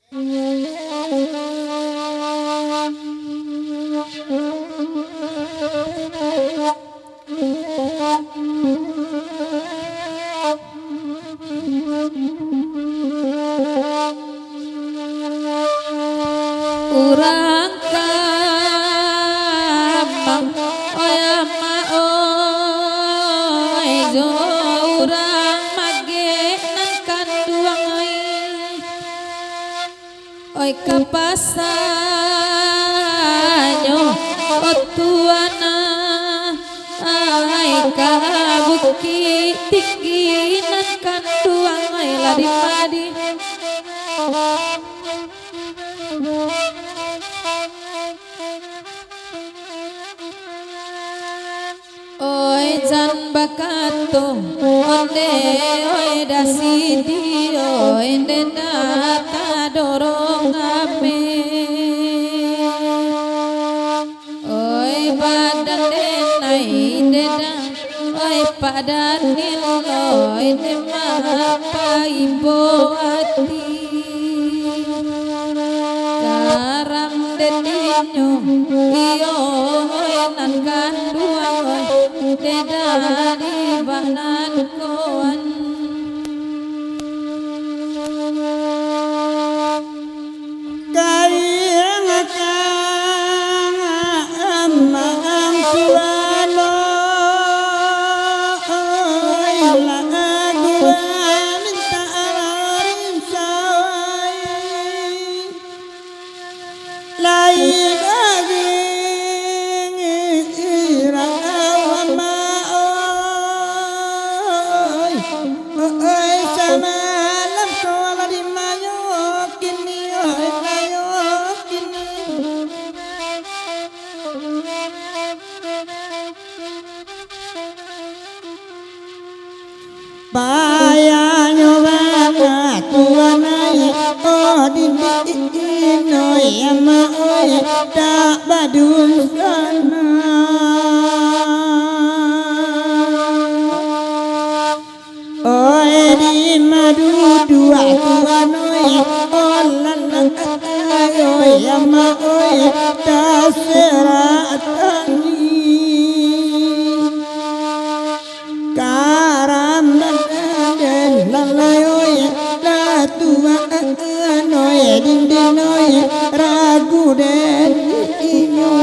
Urang kamang oyama oy jo urang mage nan kanduang oi kapasanyo otuana ai kabuki tinggi nan kanduang oi ladi madi oi jan bakato onde oi dasidi oi denda ta dorong ame oi badan denai deda oi padan oi nema paibo ati karam dedinyo iyo oi nan kanduang oi deda di banan koan kayang kang amang tuano laguan ta'arin sawai lain aging irang awama oi samalam ko di mayo kini oi mayo kini bayanyo bana tuanai odin oi ama oi tak badun sana oi di madu dua tuanoi olalang oi ama oi taseratangi karam dan lalayoi la tua noi dindinoi ragu den inyo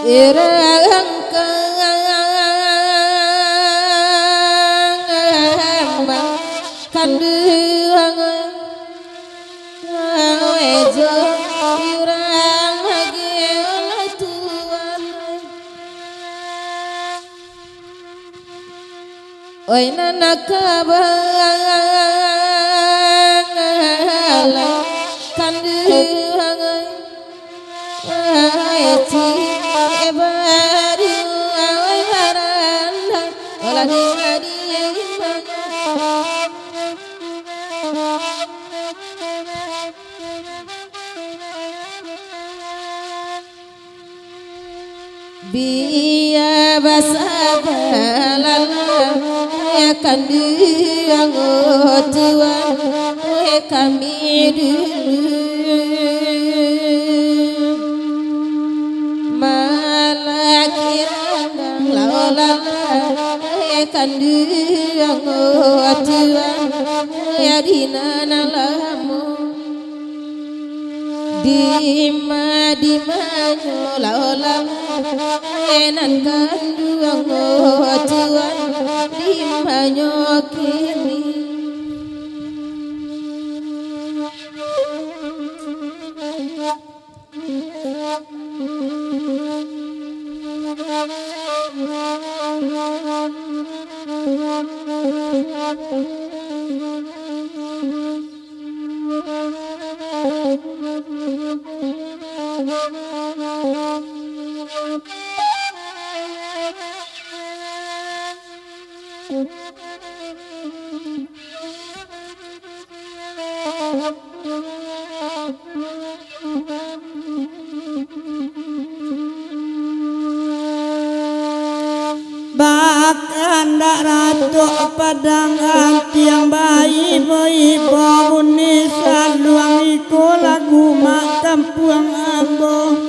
irang kamang kanduang oi jo urang hage tuan oi nanakabang kanduang oi ci baru oi baranda ola di madi biya basabalala ya kanduang tuan kami dulu malakirandang laulala kanduang tuan ya dinana lamu dimanyo laulala enan kanduang tuan dimanyo kini Bahkan dak ratok padang tiang bayi boy boni saluang iko lagu mak kampung ambo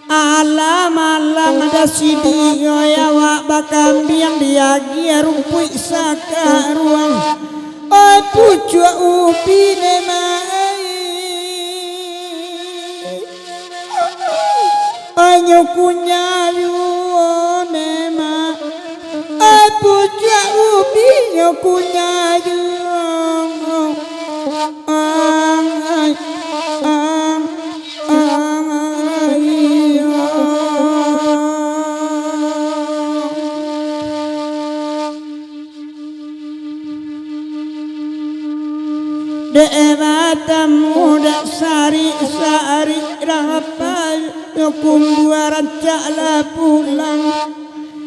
alam alam ada sidi oyawa bakam biang diagi rumpui saka ruang oi pucua ubi nemai oi nyokunya puja ubi nyokunya dewa tamu dak sari sari rapal nyokum dua rancak lah pulang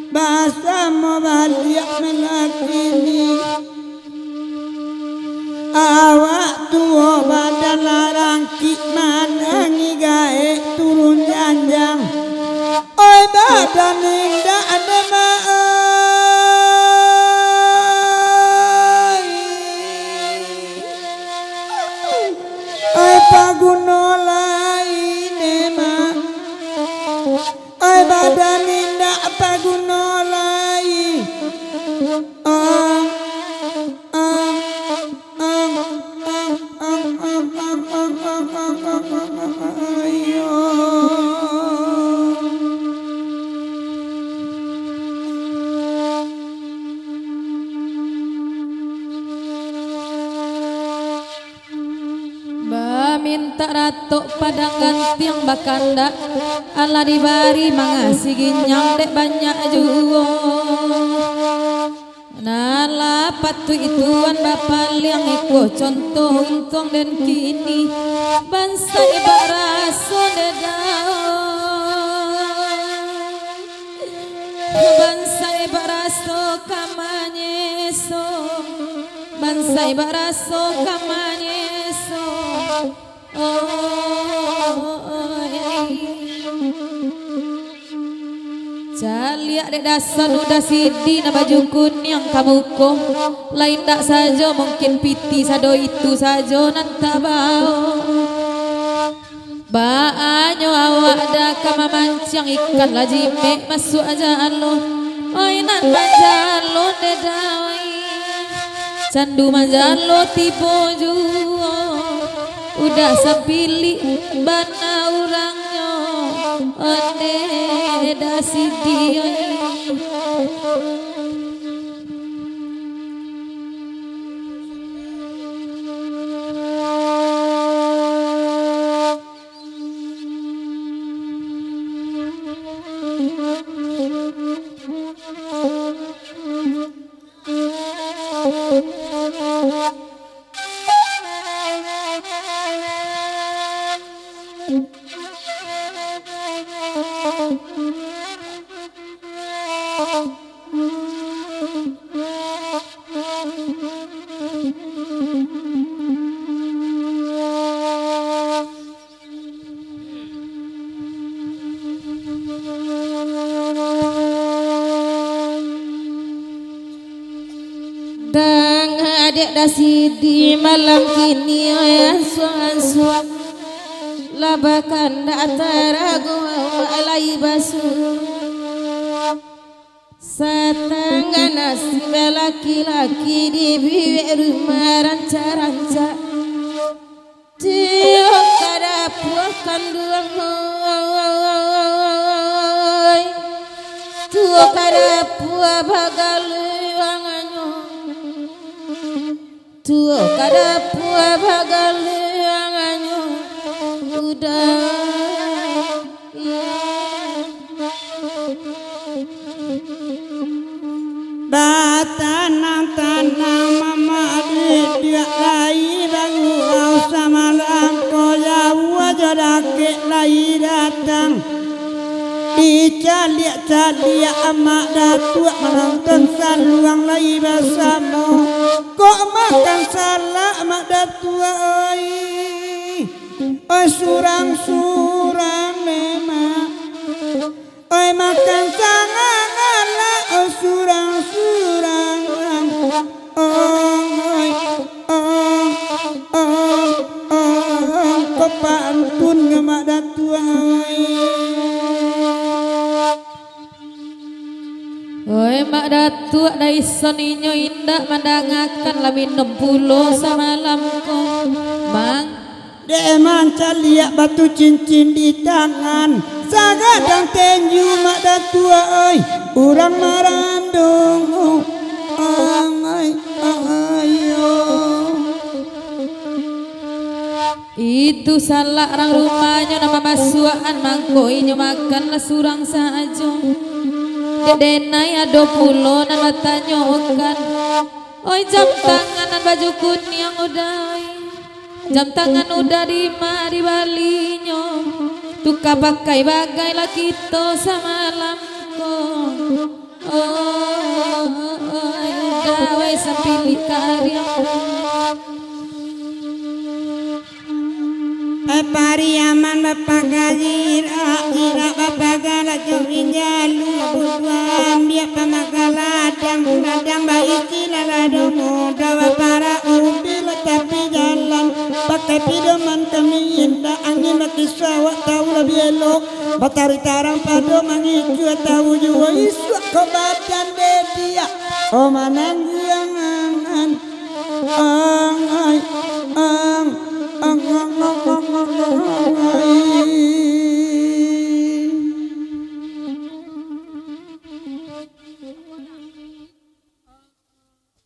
bahasa mabaliak melakini awak tua badan larang manangi gae turun janjang oi badan indah ada oi paguno lain emak oi badan indah paguno lain minta ratok padangan tiang bakanda ala dibari mangasi ginyang dek banyak juo nala patu ituan bapal yang iko contoh untung dan kini bangsa ibaraso dedao bangsa ibaraso kamanyeso bangsa ibaraso kamanyeso Jaliak dek dasan udah sidi na baju kuning kamuko lain tak saja mungkin piti sado itu saja nanta bau baanyo awak dah kama mancang ikan lajime masuk aja alo oi nan manjalo dedai candu manjalo tibo juo udah sapili bana orangnya ode dasi dia dang adik dasi di malam kini ansuan labakan datarago alai basu setengah nasi laki-laki di biwe rumah ranca-ranca dia kada puas kanduang tuh kada puas bagal tuh kada puas bagal udah batanang tanah mama dia lai baru samalam koya wajadake lai datang Dicalia amak datuk menonton saluang lai bersama kok makan salah amak datuk oi surang-surang memang oi makan sangat lah oi surang-surang oi kok pantun amak datuk Oi mak datuk dai soninyo indah mandangakan labin 60 samalam ko mang Dek manca liat batu cincin di tangan sagadang tenju mak datua oi urang marandong ayo itu salah orang rumahnya nama masuaan mangko inyo makan lah surang saja Dedenai ada pulo nama tanyokan oi jam tanganan baju kuning udah jam tangan udah di balinya tuka pakai bagai lah kita samalam ko udah wai sampai karya Pariaman bapak gajir ira bapak gala jauhin jalu buduan dia pamagaladang ladang bayi cilaladong dawa para ubil tapi jalan pakai pidoman kami indah angin mati sawak tahu lebih elok batari tarang pado mangicu tahu jua isu kebatan dia manang angan